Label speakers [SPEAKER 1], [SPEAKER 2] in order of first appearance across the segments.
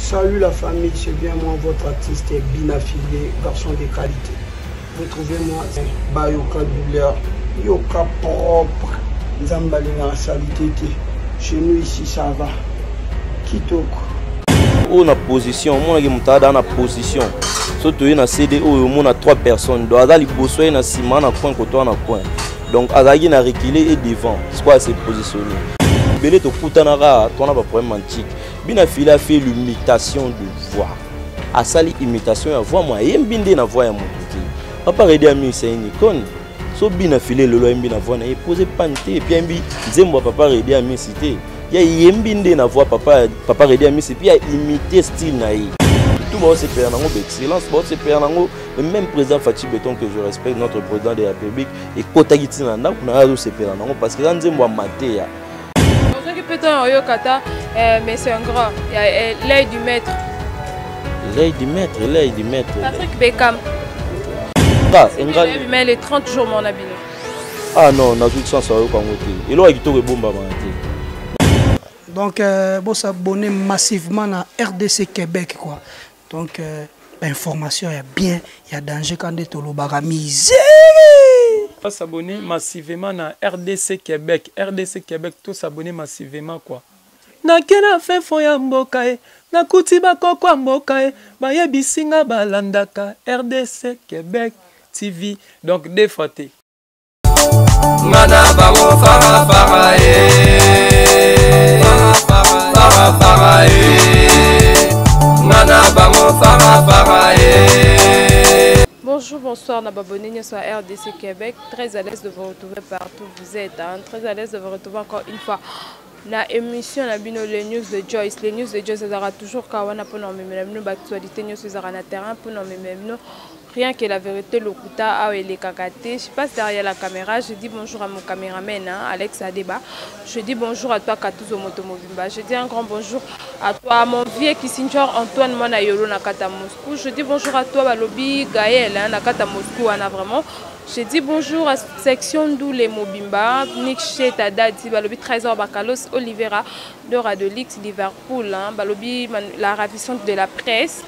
[SPEAKER 1] Salut la famille, c'est bien moi, votre artiste bien affilié, garçon de qualité. Retrouvez-moi, Bayoka douleur, Yoka propre, Zambalina salité. Chez nous ici ça va. Kitoko.
[SPEAKER 2] On a position, on a une position. Surtout il y a CD où a 3 personnes. Donc il y a ciment na coin côté na coin. Donc Azagi na reculé et devant. C'est quoi c'est positionné. Belé to kutanara, on a pas problème antique. Bina fila fait l'imitation de voix. A sali imitation ya voix moi yembinde na voix ya motuki. Papa redi ami c'est une icône. So bina filé le loyembi na voix na poser pante et puis mbi zembo papa redi ami cité. Ya yembinde na voix papa redi ami c'est puis a imiter style na yi. Tout le monde se perd dans l'excellence, se perd dans le même président Fatih Béton que je respecte, notre président de la République, et Kotagiti Nanda, pour se perd dans parce que dans le monde maté.
[SPEAKER 3] Mais c'est un grand, il y a l'œil du maître.
[SPEAKER 2] L'œil du maître, l'œil du maître.
[SPEAKER 3] Patrick Beckham. Mais les 30 jours, mon habillé.
[SPEAKER 2] Ah non, on a toute chance à eux quand on est. Il y a bomba.
[SPEAKER 1] Donc, bon, s'abonner massivement à RDC Québec, quoi. Donc, information, il y a bien, il y a danger quand on est au baramisé.
[SPEAKER 4] S'abonner massivement à RDC Québec. RDC Québec, tout s'abonner massivement, quoi. Na kena fe foya mbokae, na kutiba kokwa mbokae, baye bisinga balandaka, RDC Québec TV, donc défroté. Mana bango fara fara fara fara mana bango fara fara
[SPEAKER 3] Bonjour, bonsoir, Nababonné, sur RDC Québec. Très à l'aise de vous retrouver partout où vous êtes. Hein. Très à l'aise de vous retrouver encore une fois. La émission, les news de Joyce. Les news de Joyce, ça sera toujours quand on a pour nous l'actualité, nous sommes sur le terrain, pour nous rien que la vérité, le kuta, et les kakaté. Je passe derrière la caméra, je dis bonjour à mon caméraman, hein, Alex Adeba. Je dis bonjour à toi, Katouzo Motomobimba. Je dis un grand bonjour à toi, mon vieux qui signore Antoine Monayolo Nakata Moscou. Je dis bonjour à toi, Balobi Gaël, hein, Nakata Moscou, on a vraiment. Je dis bonjour à section Doulé Mobimba, Nick Chetada, Balobi Trésor Bakalos, Olivera, de Radolix, Liverpool, hein, Balobi, la ravissante de la presse.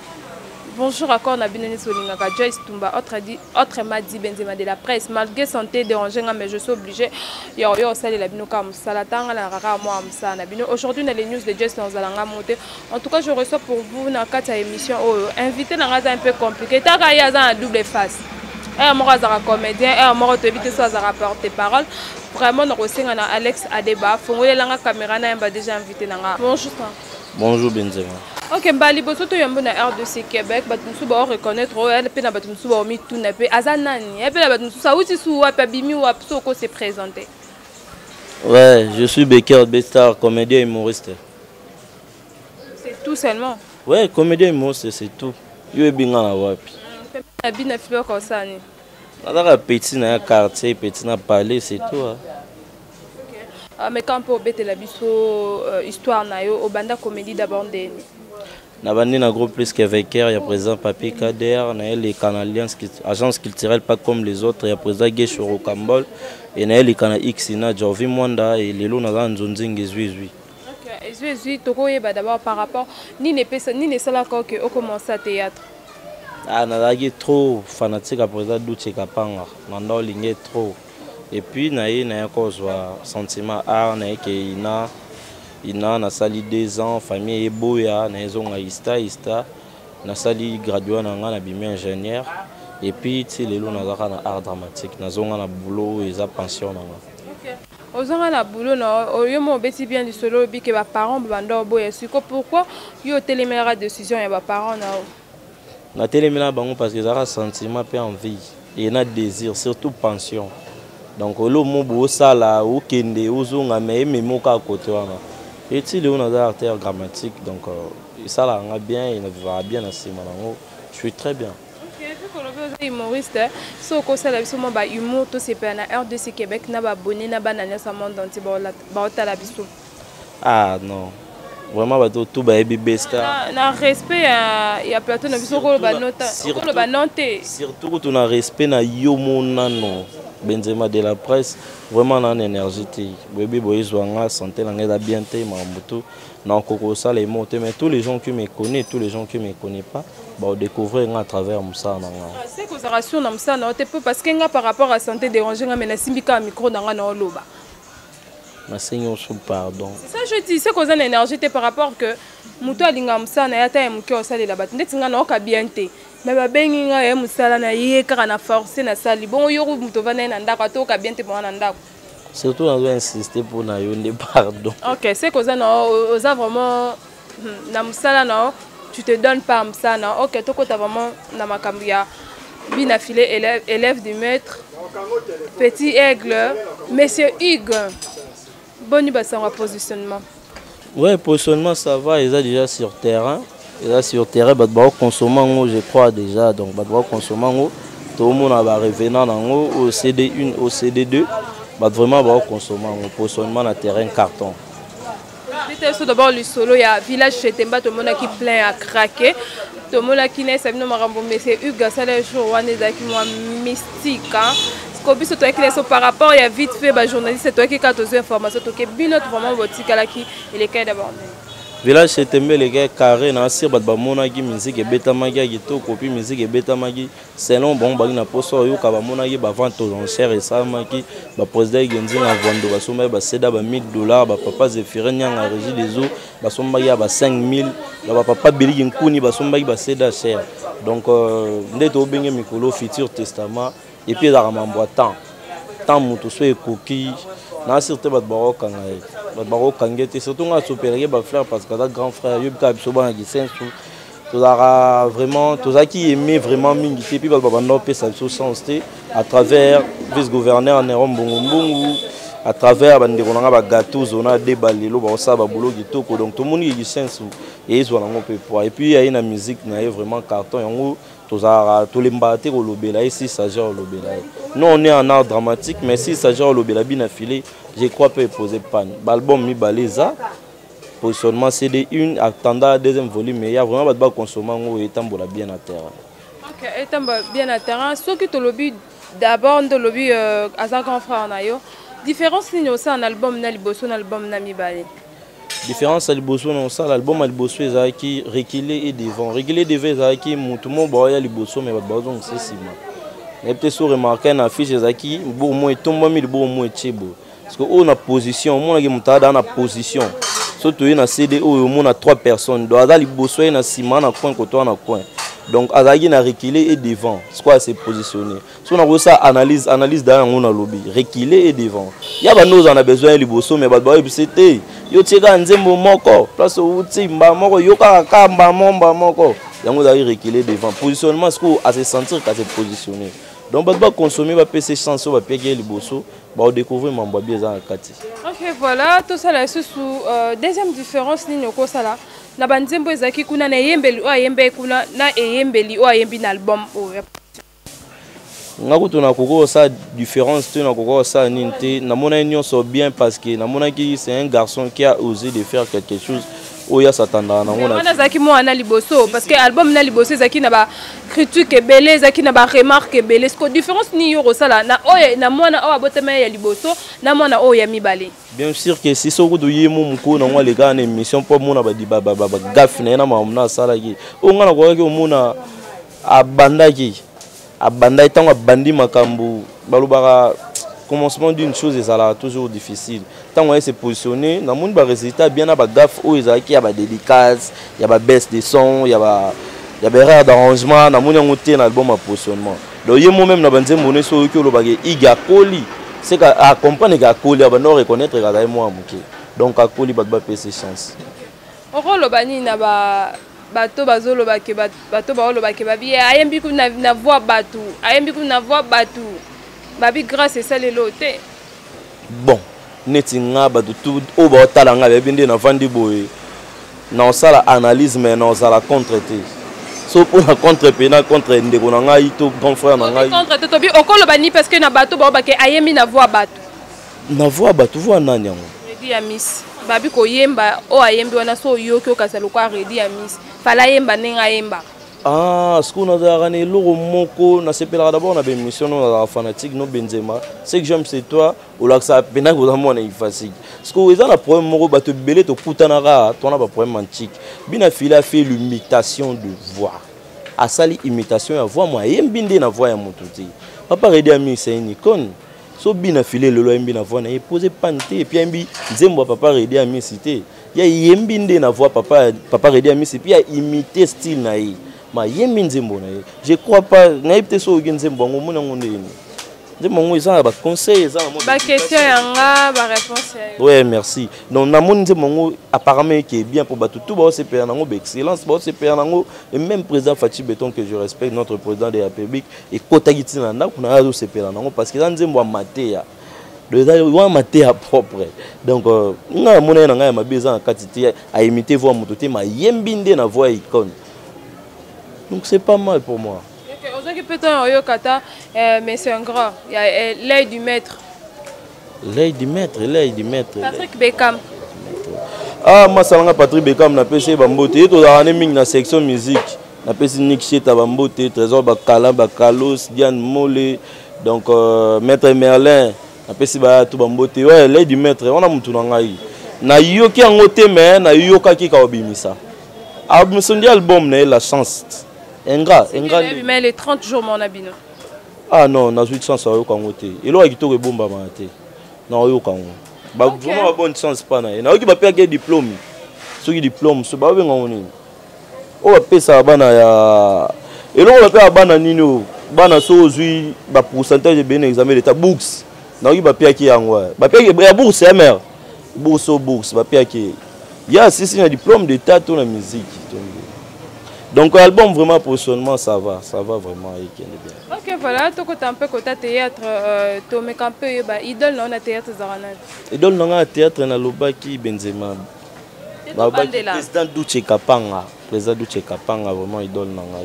[SPEAKER 3] Bonjour à Cornabine Solingaka, Joyce Tumba, autre Madi Benzema de la presse. Malgré santé dérangée, mais je suis obligé. Aujourd'hui, on a les news de Joyce dans la monter. En tout cas, je reçois pour vous dans 4 émissions. Invité dans un peu compliqué. Tu as une double face. Moi, je suis comédien, moi, je suis porte-parole. Vraiment, on a Alex Adeba. Il y a une caméra déjà invité. Bonjour.
[SPEAKER 2] Bonjour Benzema.
[SPEAKER 3] Ok, Mbali, boso to yambo na RDC Québec, batumsu ba reconnaître, elle pe na batumsu ba omi tout na pe azanani, elle pe na batumsu sa uti su wa pe bimi wa pso se présenter.
[SPEAKER 2] Ouais, je suis Becker Bestar, comédien humoriste.
[SPEAKER 3] C'est tout seulement.
[SPEAKER 2] Ouais, comédien humoriste, c'est tout. Yo binga na wapi.
[SPEAKER 3] Na bina filo comme ça ni.
[SPEAKER 2] Na petit na quartier, petit na palais, c'est tout. Hein.
[SPEAKER 3] Mais quand on peut la biso histoire na yo au banda comédie d'abord des
[SPEAKER 2] na bandi na groupe plus qu'avec il y a présent Papier Kader, les Canaliens, agence culturelle pas comme les autres, il y a présent Geshoro Kambol et les Cana X na Jovi Mwanda et les Luna dans Zonzing Zui.
[SPEAKER 3] OK, Zui toko yeba d'abord par rapport ni ne sala ko que au commencer à théâtre.
[SPEAKER 2] Ah na lagi trop fanatique à présent Douche Kapanga, nando lingé trop. Et puis na cause sentiment art na ke ina na sali 2 ans famille eboya na ezonga ista na sali gradué na nga na bimi ingénieur et puis ti lelo na zaka na art dramatique na zonga na boulot et za pension na nga.
[SPEAKER 3] OK. Ozonga na boulot na yo mo beti bien du solo bi que ba parents banda boya siko pourquoi yo téléméra décision ya ba parents
[SPEAKER 2] na téléméra bango parce que zaka sentiment pe envie et na désir surtout pension. Donc le mot beau ça là ou kende ozonga mais memo ka côté wana. Et si le on a artère grammatique donc ça là on a bien il va bien assez maintenant. Je suis très bien.
[SPEAKER 3] OK, vu que le humoriste so ko ça la biso mo ba humour to c'est pas na RDC Québec na ba abonné na banana sa monde entier ba ta la biso.
[SPEAKER 2] Ah non. Vraiment ba tout ba besta.
[SPEAKER 3] Na respect ya plateau na biso ko ba nota. Ko ba noté.
[SPEAKER 2] Surtout tout na respect na yo monano. Benzema de la presse vraiment en énergie bébé boyezwanga santé la ngeza bien té mamutu na koko ça les mots mais tous les gens qui me connaissent tous les gens qui me connaissent pas bah découvrir à travers Moussa nanga
[SPEAKER 3] c'est que ça rassure na Moussa na peu parce que nga par rapport à santé déranger nga mais na simbika micro nanga na loba
[SPEAKER 2] na senyo sous pardon
[SPEAKER 3] ça je dis c'est cause en énergie par rapport que muto alinga Moussa na yata mki osali la bat ndeti nga na oka bien té mais ba bengi nga ya Moussa na yeka na forcer na sali bon yo muto vana na ndako to oka bien té pour na ndako
[SPEAKER 2] surtout on doit insister pour na yonde pardon.
[SPEAKER 3] OK c'est cause na oza vraiment na Moussa na tu te donnes pas Moussa na OK to ko ta vraiment na makambu ya bina filé élève du maître petit aigle monsieur Hugues bonne bassin positionnement.
[SPEAKER 2] Ouais, positionnement ça va, ils sont déjà sur terrain. Ils sont sur terrain, bah consommer je crois déjà donc bah consommer tout le monde va revenir au CD1 au CD2 bah vraiment bah consommer positionnement na terrain carton.
[SPEAKER 3] Dites d'abord le solo il y a village chez Temba tout le monde qui plein à craquer. Tout le monde qui n'est pas venu marambo mais c'est Hugues ça les jours on est qui moi mystique hein. C'est toi qui laisse par rapport il y a vite fait bah journaliste c'est toi qui a toutes les informations toi qui bien notre vraiment boutique là qui il est d'abord
[SPEAKER 2] village chez Temba les gars carré na sir ba mona qui musique beta magi qui to copie musique beta magi selon bon ba na poso yo ka ba mona qui ba vente aux enchères et ça maki ba président genzi na vendre ba somba ba ceda ba $1000 ba papa Zephirin nyanga régie des eaux ba somba ya ba 5000 ba papa Beli nkuni ba somba ba ceda cher donc ndeto benge mikolo futur testament et puis la ramambo tant mutu so ekoki na surtout ba barokanga ba barokanga te surtout nga sopeleke ba frère parce que da grand frère yo bita biso bana gisensu to la vraiment to za qui aimait vraiment mingi te puis ba bando pe sa sens te à travers vice-gouverneur Néron Mbongo à travers bandeko nanga ba gâteau zona débalelo ba sa ba boulot kitoko donc tout monde qui gisensu et ils ont ngo pe pour et puis il y a une musique na vraiment carton yango tous les mbatés au lobela ici s'agit au lobela. Nous on est en art dramatique mais si s'agit au lobela bien affilé je crois peut poser panne. L'album mi baleza positionnement CD1 attendant deuxième volume mais il y a vraiment pas de consommer au étambola bien à terre.
[SPEAKER 3] OK étambola bien à terre ce qui te lobby d'abord de lobby à sa grand frère na yo différence ni aussi un album na liboso na album na mi balé.
[SPEAKER 2] Différence à Liboso non ça l'album à Liboso est qui reculer et devant qui mutumo boya Liboso mais bazon c'est sima et peut-être sur remarquer une affiche ezaki bo mo etomba mi bo mo etchebo parce que on a position mon ngi mutada na position surtout na CD o mo na 3 personnes do ada Liboso na sima na coin côté na coin donc azaki na reculer et devant c'est quoi c'est positionner si on a ça analyse derrière on a lobby reculer et devant il y a nous on a besoin Liboso mais ba c'était yo tika nzembo moko place où timba moko yo kaka mba moko yango d'aller reculer devant positionnement ce qu'on a se sentir qu'à se positionner donc ba consommer ba PC chance ba piquer Liboso ba découvrir mambo bien za kati.
[SPEAKER 3] OK voilà tout ça là sous deuxième différence ni ko sala na banzembo ezaki kuna na yembeli o yembe kuna na yembeli o yembi na album o
[SPEAKER 2] ngako na koko ça différence tu na koko ça ninte na mona nyonso bien parce que na mona ki c'est un garçon qui a osé de faire quelque chose oya s'attendra na mona
[SPEAKER 3] na zaki mo na liboso parce que album na liboso zaki na ba critique belé zaki na ba remarque belé ce que différence ni yo sala na oya na mona o abotema ya liboso na mona o ya mibale
[SPEAKER 2] bien sûr que si soko do yemo muko na ngwa les gars na émission pour mona ba gaffe na mamna sala ki o ngana ko ki o mona abandaki abanda tant abandi makambu balobara commencement d'une chose est toujours difficile tant on se positionner na monde ba résultat bien na ba gaffe o ezaki ya ba dédicace ya ba baisse de son ya ba erreur d'arrangement na monde ngoté na album à positionnement donc yemo même na banzembo ne so ki olobake iga koli c'est qu'à comprendre ga koli ba no reconnaître ga moi muke donc a koli ba PC chance
[SPEAKER 3] oko lobani na ba bato bazolo bake bato baolo bake babi ayembi ku na voix batu ayembi ku na voix batu babi grâce ça les loté
[SPEAKER 2] bon netinga bato tout o ba talanga be binde na vandi boye na sala analyse mais na sala contre-té so pour la contre-pénal contre ndeko na ngai to grand frère na ngai
[SPEAKER 3] contre-té to bi okolo bani parce que na bato ba bake ayembi na voix batu voix nani yango redi ya miss babi ko yemba o ayembi wana so yoki okasa lokwa redi ya miss fala yemba nenga yemba
[SPEAKER 2] Ah, ce qu'on a gagné, l'euro moko, na sepela d'abord on a une mission on a fanatique no Benzema. Ce que j'aime c'est toi, ou là que ça peine que vraiment on est facile. Ce que ils ont la problème moko ba te belé to kutanara, toi na ba problème antique. Bina fila fait l'imitation de voix. A sali imitation à voix moi, yembinde na voix ya motuti. Papa Redi Ami c'est une icône. So bina filé le loin bina voix na poser pante et puis mbi nzembo papa Redi Ami cité. Ya yembinde na voix papa Redi Ami c'est puis a imiter style na yi. Ma yembi nzembo na ye. Je crois pas na ipte so ogi nzembo ngo mona ngonde ni. Nzembo ngo isa ba conseil isa mo.
[SPEAKER 3] Ba question yanga ba réponse.
[SPEAKER 2] Ouais, merci. Donc na mon nzembo ngo apparemment qui est bien pour ba tout ba se père nango excellence ba se père nango et même président Fatih Beton que je respecte notre président de la République et kota giti na ndako na azo se père nango parce que nzembo amaté ya. Le wa maté à propre. Donc nga mona na nga ma beza en quantité à imiter voix mototé ma yembinde na voix icône. Donc c'est pas mal pour moi.
[SPEAKER 3] Mais c'est un grand. Il y a l'œil du maître.
[SPEAKER 2] L'œil du maître, l'œil du maître.
[SPEAKER 3] Patrick Beckham.
[SPEAKER 2] Ah, moi, ça Patrick Beckham, n'a pas bambote. Et tout dans la section musique. N'a pas Nick Cheta bambote, Trésor Bakala, Bakalos, Diane Mollet, donc Maître Merlin. N'a pas tout bambote. Ouais, l'œil du maître, on a mon tour en na yoki en côté, mais na yoka qui a obimisa. Album, son album, la chance.
[SPEAKER 3] Mais les 30 jours, mon abino.
[SPEAKER 2] Ah non, on a eu de chance à Yokangote. Et là, il y a eu bomba maté. Non, Yokango. Vraiment, bonne chance. Pas na. Na, il y a un diplôme. Ceux qui diplôme, ce pas bien on est. On va payer ça bana ya. Et là, on va payer bana nino. Bana so aujourd'hui, ba pourcentage de bien examen d'état bourse. Na, il y a payer qui angwa. Ba payer ya bourse c'est mère. Bourse au bourse, ba payer qui. Il y a si un diplôme d'état dans la musique. Donc l'album vraiment positionnement ça va vraiment bien.
[SPEAKER 3] Ok voilà, tu as un peu côté théâtre, tu mets un peu idole dans le théâtre Zarana.
[SPEAKER 2] Idole dans le théâtre na Lobaki Benzema. Président Douche Kapanga, vraiment idole dans la.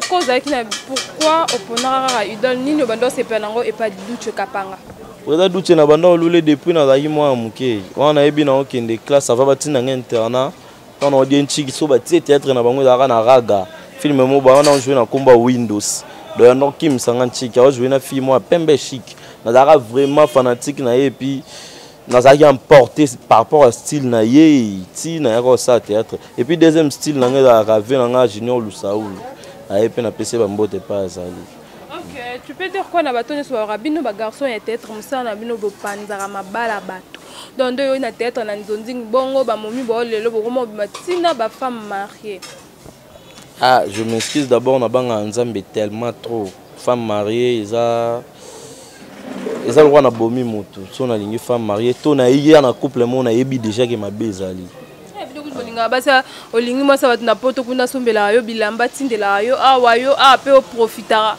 [SPEAKER 3] Pourquoi opponent idole ni bando c'est pas nango et pas Douche Kapanga.
[SPEAKER 2] Président Douche na bando lolé depuis na la moi muke. On a ebi na okende classe ça va batina internat. Quand on dit un chic sur le théâtre, on a un raga. Film on a joué dans combat Windows. Donc on a Kim Sangan chic, on a joué dans film moi pembe chic. On a vraiment fanatique na et puis on a emporté par rapport au style na ye, ti na ça théâtre. Et puis deuxième style na nga ravé na Junior Lusaoul. Et puis na PC bambote pas azali.
[SPEAKER 3] OK, tu peux dire quoi na bato ne soit rabino ba garçon et théâtre musa na bino bo panzara mabala bato. Dans deux on a théâtre na nzonzing bongo ba momi ba lelo bo komo matina ba femme mariée.
[SPEAKER 2] Ah, je m'excuse d'abord na banga nzambe tellement trop femme mariée ils le roi na bomi moto. So na lingi femme mariée to na hier na couple mon na yebi déjà que ma bezali.
[SPEAKER 3] Basa olingi moi ça va na poto kuna sombela yo bilamba tindela yo awa yo a pe o profitara.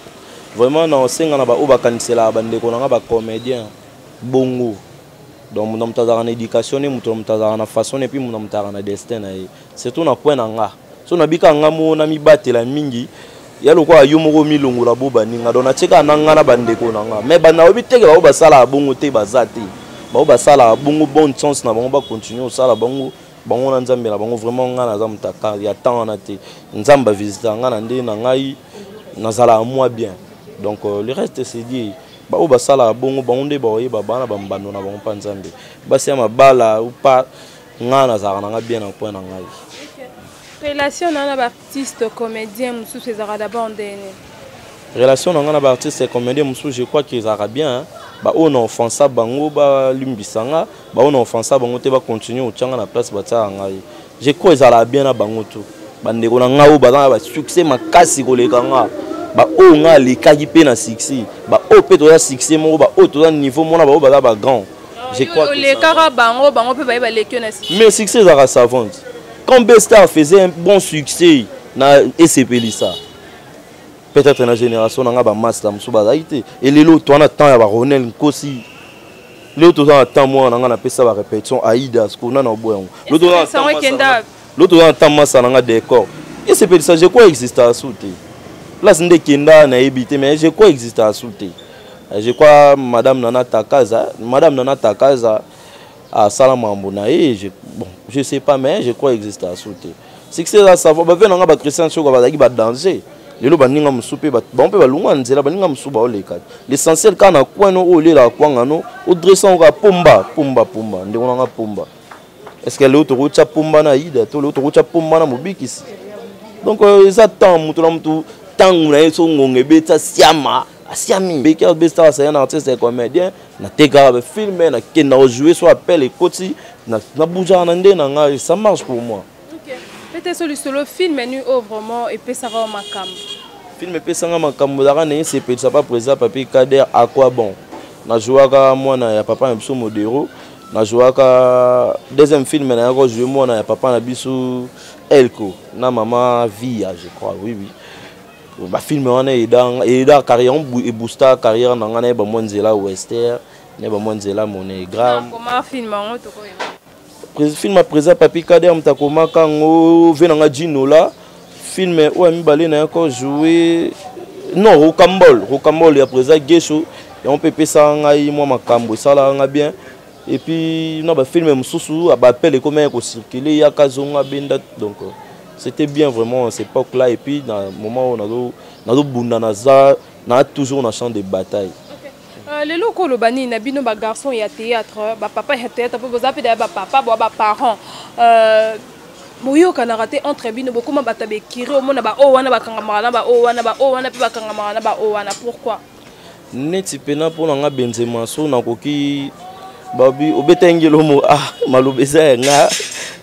[SPEAKER 2] Vraiment na osenga na ba o ba kanisela ba ndeko na ba comédien bongo. Donc mon mtazara na éducation et mon mtazara na façon et puis mon mtazara na destin na c'est tout na point nga. So na bika nga mo na mi batela mingi ya lokwa yo moko milongo la boba ninga dona cheka na nga na bandeko na nga. Mais bana obi teke ba o ba sala bongo te bazati. Ba o ba sala bongo bonne chance na bango ba continuer au sala bongo. Bango na nzambe na bango vraiment nga na zamtaka ya temps na te nzamba visiter nga na nde na ngai na sala moi bien. Donc le reste c'est dit ba o ba sala bongo bango nde ba oyeba bana ba mbando na bango pa nzambe ba se ma bala ou pas nga na zara na nga bien na point na ngai.
[SPEAKER 3] Relation na ba artiste comédien musu ces d'abord ndene.
[SPEAKER 2] Relation na nga na ba artiste comédien musu je crois qu'ils arabien ba on offensa bango ba lumbisanga ba on offensa bango te ba continuer au tchanga na place ba tsa ngai. Je crois ils arabien na bango tout ba ndeko na nga o ba ba succès makasi koleka nga. Ba o nga le kaki pe na succès ba o pe to ya succès mo ba o to ya niveau mo na ba o ba ba grand. Je crois que
[SPEAKER 3] les kara bango pe ba le que na succès.
[SPEAKER 2] Mais succès za savante. Quand Bestar faisait un bon succès na ECP Lisa. Peut-être na génération na ba master musu ba zaité et les lots toi na temps ya ba Ronel Nkosi. L'autre dans temps moi na pesa ba répétition Aïda ce qu'on a na boyango. L'autre dans temps moi ça na décor. ECP Lisa je crois existe à souté. Place ndé kenda na ebité mais je crois existe à souté. Je crois madame Nana Takaza à Salamambona et je sais pas mais je crois existe à souté. succès à savoir ba venanga ba Christian Choko ba ba danger lelo baninga musupe ba on peut ba lunga nzela baninga musuba oleka l'essentiel kana kwano olela kwanga no o dressant ka pomba ndeko nga pomba est-ce que l'autre rocha pomba na ida to l'autre rocha pomba na mobikisi donc ça temps mutu la mutu tangu na yeso ngonge beta siama asiami Beker Besta c'est un artiste et comédien na teka ba filmer na kena jouer soit appel et koti na bouja na ndé na nga ça marche pour moi.
[SPEAKER 3] OK. Peut-être sur le solo film nu vraiment et puis ça va makam.
[SPEAKER 2] Film et puis ça makam dara na c'est peut ça pas présent papier Kader à quoi bon. Na jouaka moi na ya papa mso modero na jouaka deuxième film na ko jouer moi na ya papa na biso Elko na maman Via je crois oui. Ba film wana eda carrière et booster carrière na ngana ba monzela western ne ba monzela monogram
[SPEAKER 3] comment film on to ko
[SPEAKER 2] film à présent papi Kader mtakoma kango venanga jinola film o mi balé na ko jouer non Rocambole ya présent gesho et on peut pesa ngai moi makambo sala nga bien et puis non ba film mususu ba appel comme ko circuler ya kazonga benda donc c'était bien vraiment cette époque là et puis dans le moment où on a bunda na toujours un champ de bataille.
[SPEAKER 3] Les locaux le bani na bino ba garçon ya théâtre ba papa ya théâtre pour zapi ba papa ba parents moyo kana raté entre bino beaucoup ma batabe kiri au mona ba o wana ba kangamara ba o wana ba o wana pe ba kangamara ba o wana pourquoi
[SPEAKER 2] neti pena pour nga Benzema so na koki babi obetengelo mo malobeza nga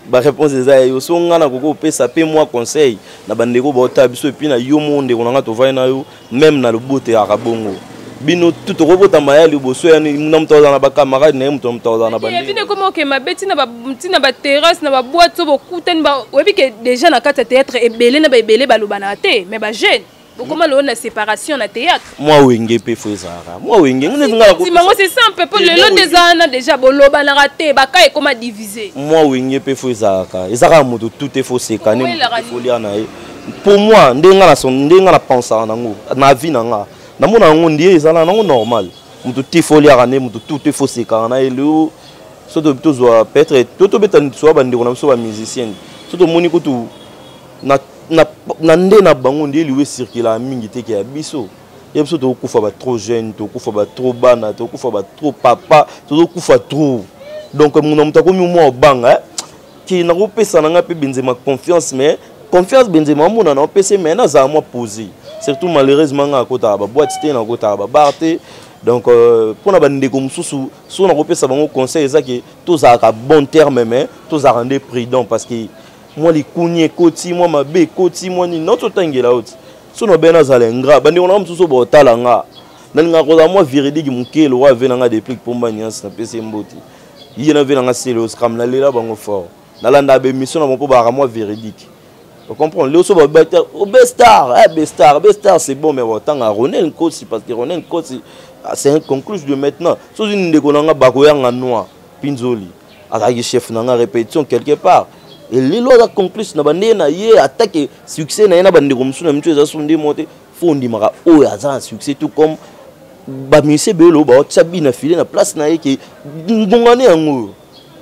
[SPEAKER 2] ba réponse eza yo so nga na koko pesa pe moi conseil na bandeko ba otabiso et puis na yo monde ko nga to vai na yo même na lobote ya kabongo bino tout robota mayali boso ya na mtoza na ba camarade na mto mtoza na bandi bino
[SPEAKER 3] comment que ma beti na ba terrasse na ba boîte so bokuten ba webi que déjà na kata théâtre ebele na ba ebele ba lobana te mais ba jeune comment le na séparation na théâtre
[SPEAKER 2] moi wenge pe fezara moi wenge ngene
[SPEAKER 3] si mango c'est simple pour le long des années déjà boloba na raté ba kai comment diviser
[SPEAKER 2] moi wenge pe fezara ezaka moto tout est faux c'est kané faut lire na pour moi ndenga na penser nango na vie nanga na mona ngo ndiye ezala nango normal moto te faut lire na moto tout est faux c'est kana elo so to beto peut-être toto betan so ba ndeko na so ba musicien so moni ko tu na nde na bango ndiye liwe circuler mingi te ke biso et biso to kufa ba trop jeune to kufa ba trop bana to kufa ba trop papa to kufa trop donc mon homme ta komi mo banga ki na ko pesa na nga pe Benzema confiance mais confiance Benzema mo na pesa mais na za moi poser surtout malheureusement nga kota ba boîte te na kota ba barte donc pour na bande ko mususu so na ko pesa bango conseil ezaki to za ka bon terme mais to za rendre prudent parce que moi les kounye koti moi ma be koti moi ni notre tangela out so no bena za lengra bande on a mususu bo talanga na ko za moi véridique mukelo wa venanga des pliques pour maniance na pesa mboti yena venanga selo scram na lela bango fort na landa be mission na bon ba moi véridique. Vous comprenez? Le sobo Bestar, Bestar c'est bon mais autant à Ronel Kotsi parce que Ronel Kotsi c'est un conclusion de maintenant. Sous une dégonanga bakoyanga noir Pinzoli. Avec chef nanga répétition quelque part. Et lilo la conclusion na bande na ye attaque succès na bande comme ça même chose sont démonté fondi mara o ya za succès tout comme ba monsieur belo ba tsabi na filé na place na ye qui ngongane yango.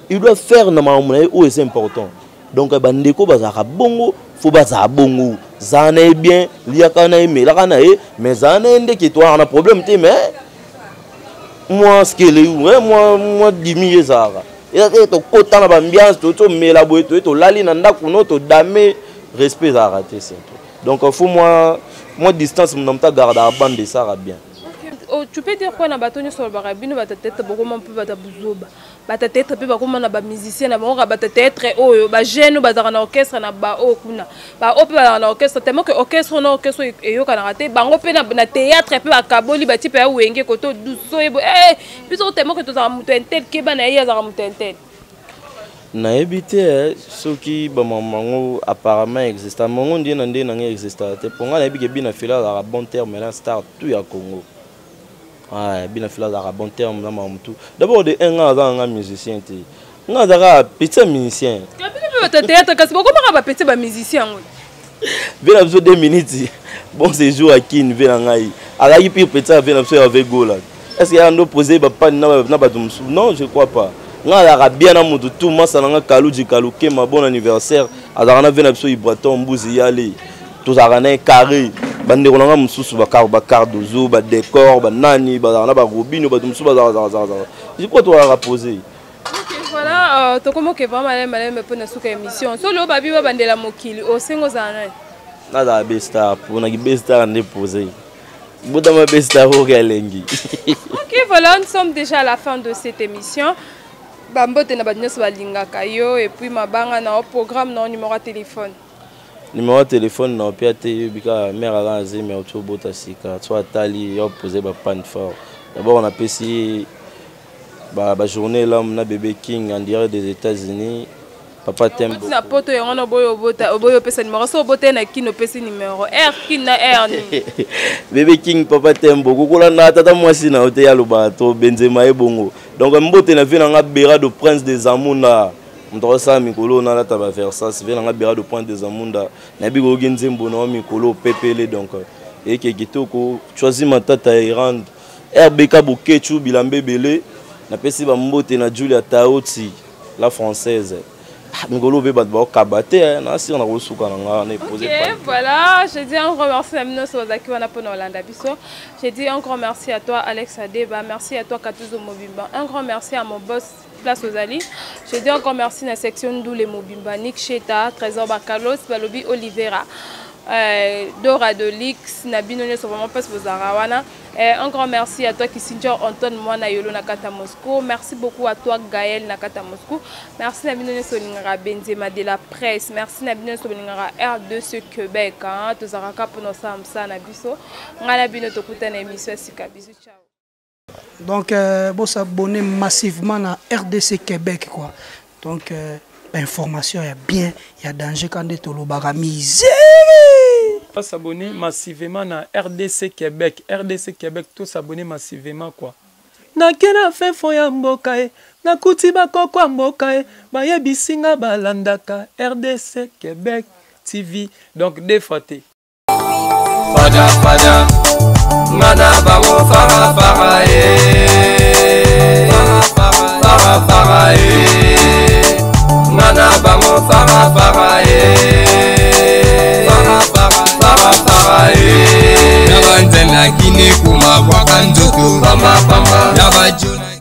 [SPEAKER 2] Il doit faire na mamuna o c'est important. Donc bandeko bazaka bongo faut baza bongo zana bien liaka na mais la kana mais zana ende ki toi on a problème te mais moi ce que les moi dimi ezara et to kota na ambiance to mela boy to lali na ndako no to dame respect za raté c'est donc faut moi distance mon ta garde à bande ça va bien.
[SPEAKER 3] Tu peux dire quoi na batoni sur barabino bata tête beaucoup man peut bata buzoba bata tête pe bakoma na ba musicien na bango bata tête oyo ba jeune bazaka na orchestre na ba o kuna ba o pe na orchestre tellement que orchestre na orchestre eyoka na raté bango pe na théâtre pe ba kaboli ba type ya wenge koto duso ebo plutôt tellement que to za muto entel ke ba na ya za muto entel
[SPEAKER 2] na ebité ceux qui ba mamango apparemment existe mongo ndie na nga existe te ponga na ebike bina fila la bon terme la star tout ya Congo. Ah, bien fait là bon terme là tout. D'abord de un musicien té. Nga dara petit musicien.
[SPEAKER 3] Tu théâtre parce que comment va petit ba musicien.
[SPEAKER 2] Bien besoin 2 minutes. Bon séjour à qui vient ngai. Ala yi pi petit vient avec go là. Est-ce qu'il y a un opposé ba pas na ba non, je crois pas. nga azalaka bien na moto tout masa na nga kaluji kalukema bon anniversaire azalaka na ve na biso ibraton mbuzi yale tozalaka na carré bandeko na nga mosusu bacardozo badécor banani bazalaka na barobino bato mosusu bazalaka jipro tozalaka posé.
[SPEAKER 3] Voilà, tu comment que vraiment malem pour na suka émission solo babi ba bandela mokili o sengo zana
[SPEAKER 2] nada besta pour na besta ne poser boda ma besta ho galengi.
[SPEAKER 3] OK, voilà, nous sommes déjà à la fin de cette émission. Bambote na badnyos balinga kayo et puis mabanga na programme na numéro de téléphone.
[SPEAKER 2] Numéro de téléphone na piate bika mère ala zeme auto bota sika soit tali yo poser ba pan fort. D'abord on a payé ba journée là na bébé King en direct des États-Unis. Papa Tembo.
[SPEAKER 3] Na poto yona boyo pesa numéro so bote na kino pesa numéro R kin na R ni.
[SPEAKER 2] Bébé King Papa Tembo kokola na tata mwasi na hotel ya Lobato Benzema ebongo. Donc mbote na vie na bera de Prince des Amunda. Mtoro sa mikolo na la taba Versace vie na bera de Prince des Amunda. Na bi go genzembo na mikolo pepele donc et ke kitoko choisi matata Iran. RBK Bokechu Bilambe Belé. Na pesi ba mbote na Julia Taoti la française. Ngolo be bat ba kabate na si on a resuka na na poser.
[SPEAKER 3] Voilà, je dis un grand merci à Mino Sozaki wana pona Olanda biso. Je dis un grand merci à toi Alex Adeba, merci à toi Katuzo Mobimba. Un grand merci à mon boss Place Ozali. Je dis un grand merci à la section Ndoule Mobimba, Nick Cheta, Trésor Bakalos, Balobi Oliveira. Dora de Lix, Nabino sont vraiment pas vos arawana. Un grand merci à toi qui signe Anton Moana Yolo Nakata Moscou. Merci beaucoup à toi Gaël Nakata Moscou. Merci Nabino Solingara Benzema de la presse. Merci Nabino Solingara R2 Québec. Tous les araka pour nos samsa Nabiso. Nabino Tokuta na émission Sika. Bisous, ciao.
[SPEAKER 1] Donc, vous s'abonnez massivement à RDC Québec quoi. Donc information il y a bien, il y a danger quand tu as misé.
[SPEAKER 4] S'abonner massivement à RDC Québec. RDC Québec, tous s'abonner massivement quoi. Na kena fe foya mbokae, na kutiba kokwa mbokae, baye bisinga balandaka RDC Québec TV. Donc des fatés.
[SPEAKER 5] Fada fada, mana bango fara fara fara fara mana bango fara fara Yabanzela kine kuma wakanjoto Bamba bamba Yabajona